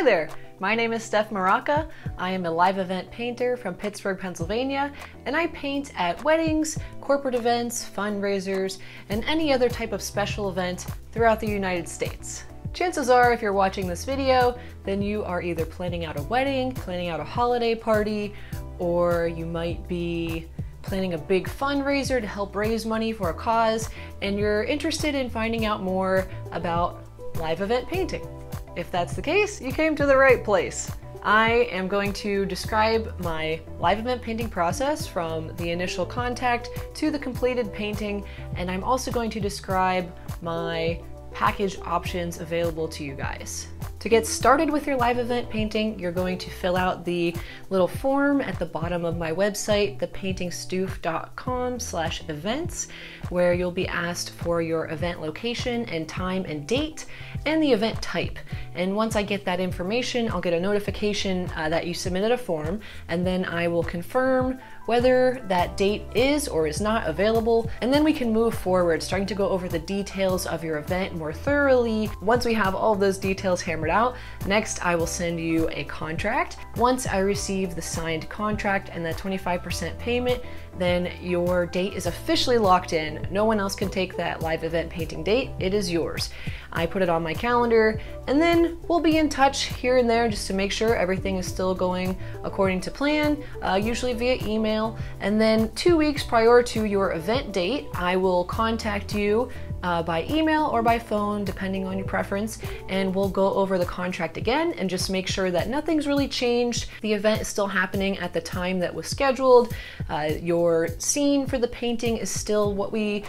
there, my name is Steph Moraca. I am a live event painter from Pittsburgh, Pennsylvania, and I paint at weddings, corporate events, fundraisers, and any other type of special event throughout the United States. Chances are, if you're watching this video, then you are either planning out a wedding, planning out a holiday party, or you might be planning a big fundraiser to help raise money for a cause, and you're interested in finding out more about live event painting. If that's the case, you came to the right place. I am going to describe my live event painting process from the initial contact to the completed painting, and I'm also going to describe my package options available to you guys. To get started with your live event painting, you're going to fill out the little form at the bottom of my website, thepaintingstoof.com/events, where you'll be asked for your event location and time and date and the event type. And once I get that information, I'll get a notification that you submitted a form, and then I will confirm whether that date is or is not available, and then we can move forward, starting to go over the details of your event more thoroughly. Once we have all of those details hammered out, next I will send you a contract. Once I receive the signed contract and the 25% payment, then your date is officially locked in. No one else can take that live event painting date. It is yours. I put it on my calendar, and then we'll be in touch here and there just to make sure everything is still going according to plan, usually via email. And then 2 weeks prior to your event date, I will contact you by email or by phone, depending on your preference, and we'll go over the contract again and just make sure that nothing's really changed. The event is still happening at the time that was scheduled. Your scene for the painting is still what we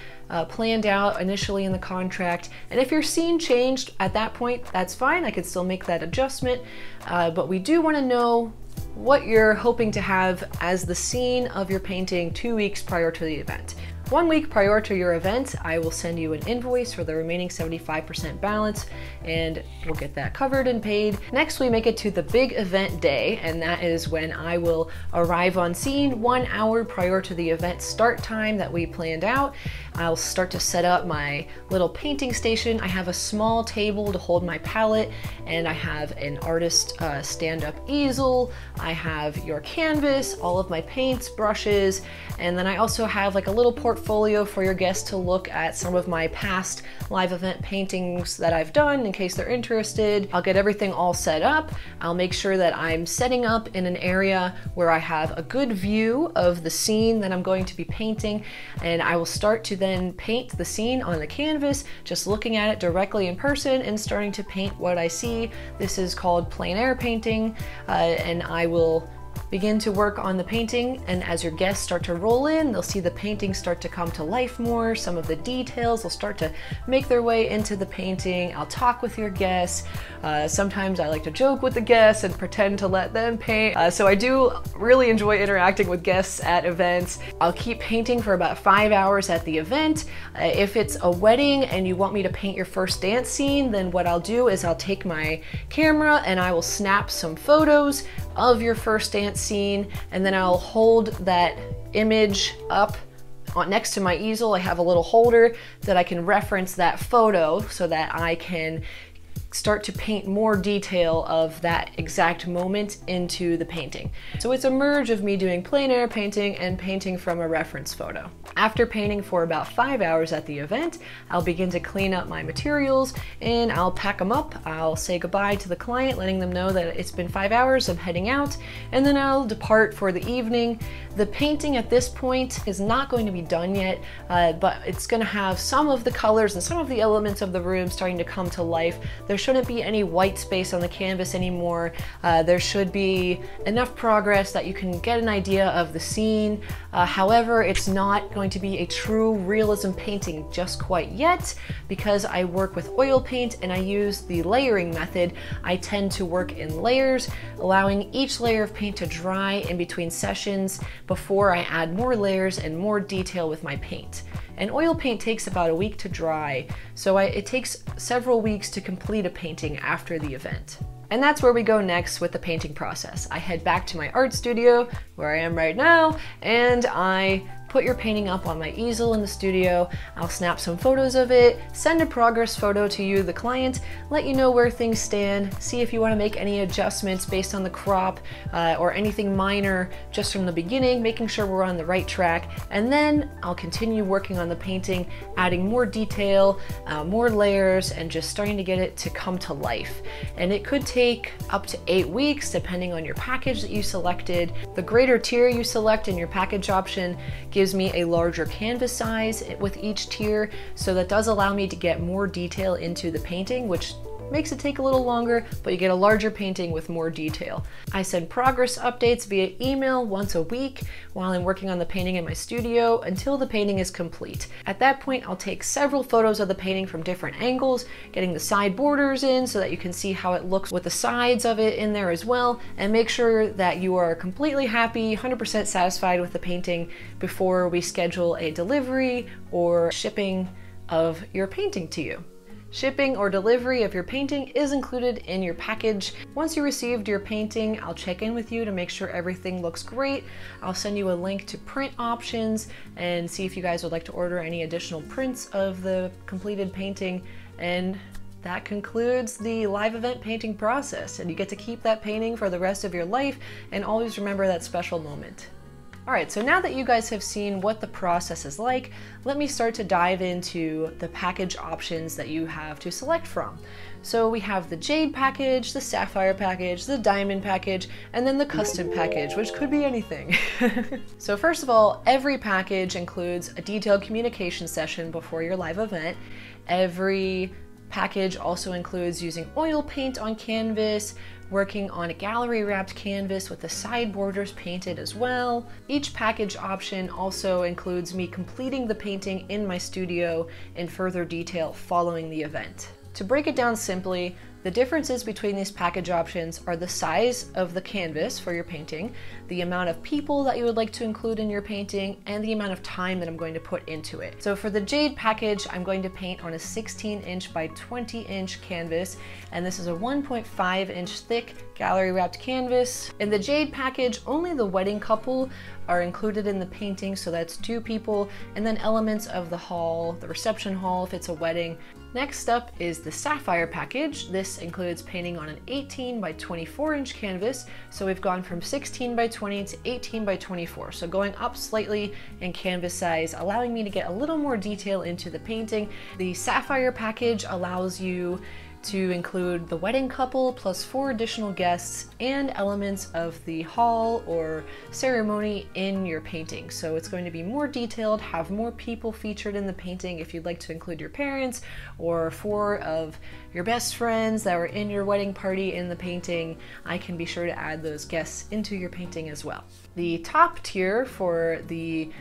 planned out initially in the contract, and if your scene changed at that point, that's fine. I could still make that adjustment, but we do want to know what you're hoping to have as the scene of your painting 2 weeks prior to the event. 1 week prior to your event, I will send you an invoice for the remaining 75% balance, and we'll get that covered and paid. Next, we make it to the big event day, and that is when I will arrive on scene 1 hour prior to the event start time that we planned out. I'll start to set up my little painting station. I have a small table to hold my palette, and I have an artist stand-up easel. I have your canvas, all of my paints, brushes, and then I also have like a little portfolio for your guests to look at some of my past live event paintings that I've done in case they're interested. I'll get everything all set up. I'll make sure that I'm setting up in an area where I have a good view of the scene that I'm going to be painting, and I will start to then paint the scene on the canvas, just looking at it directly in person and starting to paint what I see. This is called plein air painting, and I will begin to work on the painting, and as your guests start to roll in, they'll see the painting start to come to life more. Some of the details will start to make their way into the painting. I'll talk with your guests. Sometimes I like to joke with the guests and pretend to let them paint. So I do really enjoy interacting with guests at events. I'll keep painting for about 5 hours at the event. If it's a wedding and you want me to paint your first dance scene, then what I'll do is I'll take my camera and I will snap some photos of your first dance scene, and then I'll hold that image up next to my easel. I have a little holder that I can reference that photo so that I can start to paint more detail of that exact moment into the painting. So it's a merge of me doing plein air painting and painting from a reference photo. After painting for about 5 hours at the event, I'll begin to clean up my materials and I'll pack them up. I'll say goodbye to the client, letting them know that it's been 5 hours, I'm heading out, and then I'll depart for the evening. The painting at this point is not going to be done yet, but it's going to have some of the colors and some of the elements of the room starting to come to life. There shouldn't be any white space on the canvas anymore. There should be enough progress that you can get an idea of the scene. However, it's not going to be a true realism painting just quite yet, because I work with oil paint and I use the layering method. I tend to work in layers, allowing each layer of paint to dry in between sessions before I add more layers and more detail with my paint. And oil paint takes about a week to dry, so it takes several weeks to complete a painting after the event. And that's where we go next with the painting process. I head back to my art studio, where I am right now, and I put your painting up on my easel in the studio. I'll snap some photos of it, send a progress photo to you, the client, let you know where things stand, see if you want to make any adjustments based on the crop or anything minor just from the beginning, making sure we're on the right track. And then I'll continue working on the painting, adding more detail, more layers, and just starting to get it to come to life. And it could take up to 8 weeks depending on your package that you selected. The greater tier you select in your package option gives me a larger canvas size with each tier, so that does allow me to get more detail into the painting, which makes it take a little longer, but you get a larger painting with more detail. I send progress updates via email once a week while I'm working on the painting in my studio until the painting is complete. At that point, I'll take several photos of the painting from different angles, getting the side borders in so that you can see how it looks with the sides of it in there as well, and make sure that you are completely happy, 100% satisfied with the painting before we schedule a delivery or shipping of your painting to you. Shipping or delivery of your painting is included in your package. Once you received your painting, I'll check in with you to make sure everything looks great. I'll send you a link to print options and see if you guys would like to order any additional prints of the completed painting. And that concludes the live event painting process, and you get to keep that painting for the rest of your life and always remember that special moment. All right, so now that you guys have seen what the process is like, let me start to dive into the package options that you have to select from. So we have the Jade package, the Sapphire package, the Diamond package, and then the Custom package, which could be anything. So first of all, every package includes a detailed communication session before your live event. Every package also includes using oil paint on canvas, working on a gallery wrapped canvas with the side borders painted as well. Each package option also includes me completing the painting in my studio in further detail following the event. To break it down simply, the differences between these package options are the size of the canvas for your painting, the amount of people that you would like to include in your painting, and the amount of time that I'm going to put into it. So for the Jade package, I'm going to paint on a 16-inch by 20-inch canvas, and this is a 1.5-inch thick gallery wrapped canvas. In the Jade package, only the wedding couple are included in the painting, so that's 2 people, and then elements of the hall, the reception hall if it's a wedding. Next up is the Sapphire package. This includes painting on an 18 by 24-inch canvas, so we've gone from 16 by 20 to 18 by 24, so going up slightly in canvas size, allowing me to get a little more detail into the painting. The Sapphire package allows you to include the wedding couple plus 4 additional guests and elements of the hall or ceremony in your painting. So it's going to be more detailed, have more people featured in the painting if you'd like to include your parents or 4 of your best friends that were in your wedding party in the painting. I can be sure to add those guests into your painting as well. The top tier for the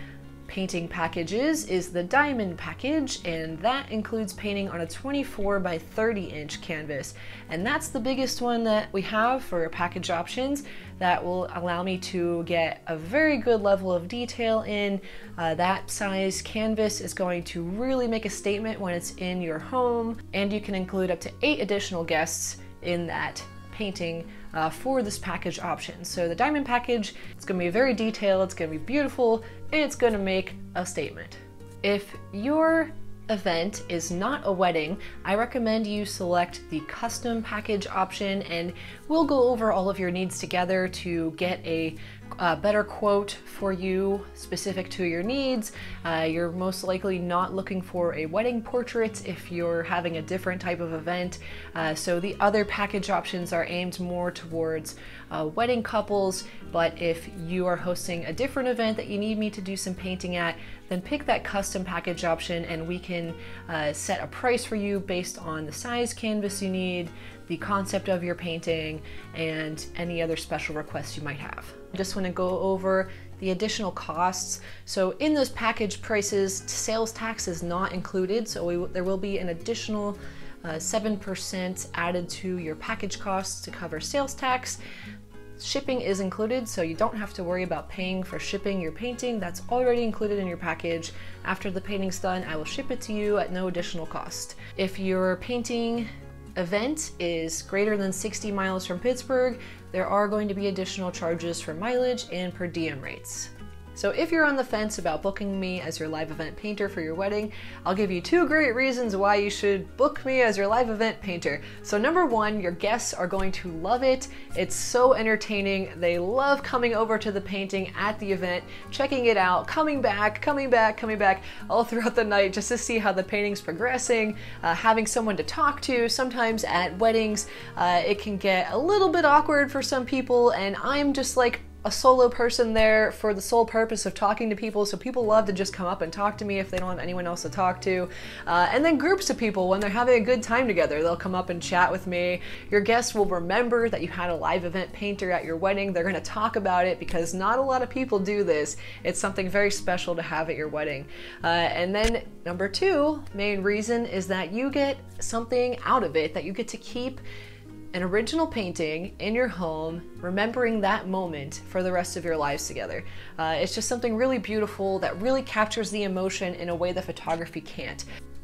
painting packages is the Diamond package, and that includes painting on a 24 by 30-inch canvas, and that's the biggest one that we have for package options. That will allow me to get a very good level of detail in. That size canvas is going to really make a statement when it's in your home, and you can include up to 8 additional guests in that painting for this package option. So the Diamond package, it's going to be very detailed, it's going to be beautiful, and it's going to make a statement. If your event is not a wedding, I recommend you select the Custom package option, and we'll go over all of your needs together to get a better quote for you specific to your needs. You're most likely not looking for a wedding portrait if you're having a different type of event. So the other package options are aimed more towards wedding couples, but if you are hosting a different event that you need me to do some painting at, then pick that Custom package option and we can set a price for you based on the size canvas you need, the concept of your painting, and any other special requests you might have. I just want to go over the additional costs. So in those package prices, sales tax is not included, so there will be an additional 7% added to your package costs to cover sales tax. Shipping is included, so you don't have to worry about paying for shipping your painting. That's already included in your package. After the painting's done, I will ship it to you at no additional cost. If your painting event is greater than 60 miles from Pittsburgh, there are going to be additional charges for mileage and per diem rates. So if you're on the fence about booking me as your live event painter for your wedding, I'll give you 2 great reasons why you should book me as your live event painter. So number 1, your guests are going to love it. It's so entertaining. They love coming over to the painting at the event, checking it out, coming back all throughout the night just to see how the painting's progressing, having someone to talk to. Sometimes at weddings, it can get a little bit awkward for some people, and I'm just like a solo person there for the sole purpose of talking to people, so people love to just come up and talk to me if they don't have anyone else to talk to. And then groups of people, when they're having a good time together, they'll come up and chat with me. Your guests will remember that you had a live event painter at your wedding. They're going to talk about it because not a lot of people do this. It's something very special to have at your wedding. And then number 2, main reason, is that you get something out of it, that you get to keep an original painting in your home, remembering that moment for the rest of your lives together. It's just something really beautiful that really captures the emotion in a way that photography can't.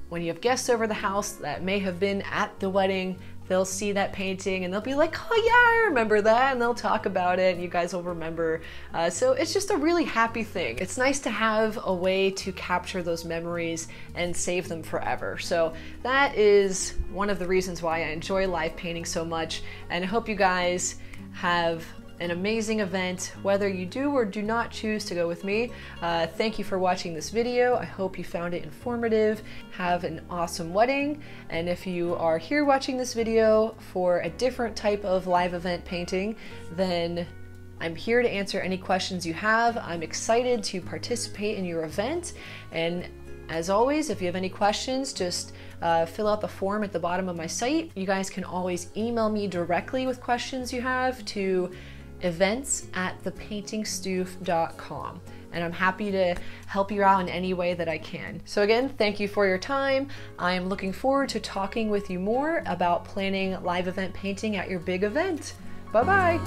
When you have guests over the house that may have been at the wedding, they'll see that painting and they'll be like, oh yeah, I remember that, and they'll talk about it and you guys will remember. So it's just a really happy thing. It's nice to have a way to capture those memories and save them forever. So that is one of the reasons why I enjoy live painting so much, and I hope you guys have an amazing event, whether you do or do not choose to go with me. Thank you for watching this video. I hope you found it informative. Have an awesome wedding. And if you are here watching this video for a different type of live event painting, then I'm here to answer any questions you have. I'm excited to participate in your event. And as always, if you have any questions, just fill out the form at the bottom of my site. You guys can always email me directly with questions you have to events@thepaintingstoof.com, and I'm happy to help you out in any way that I can. So again, thank you for your time. I am looking forward to talking with you more about planning live event painting at your big event. Bye-bye.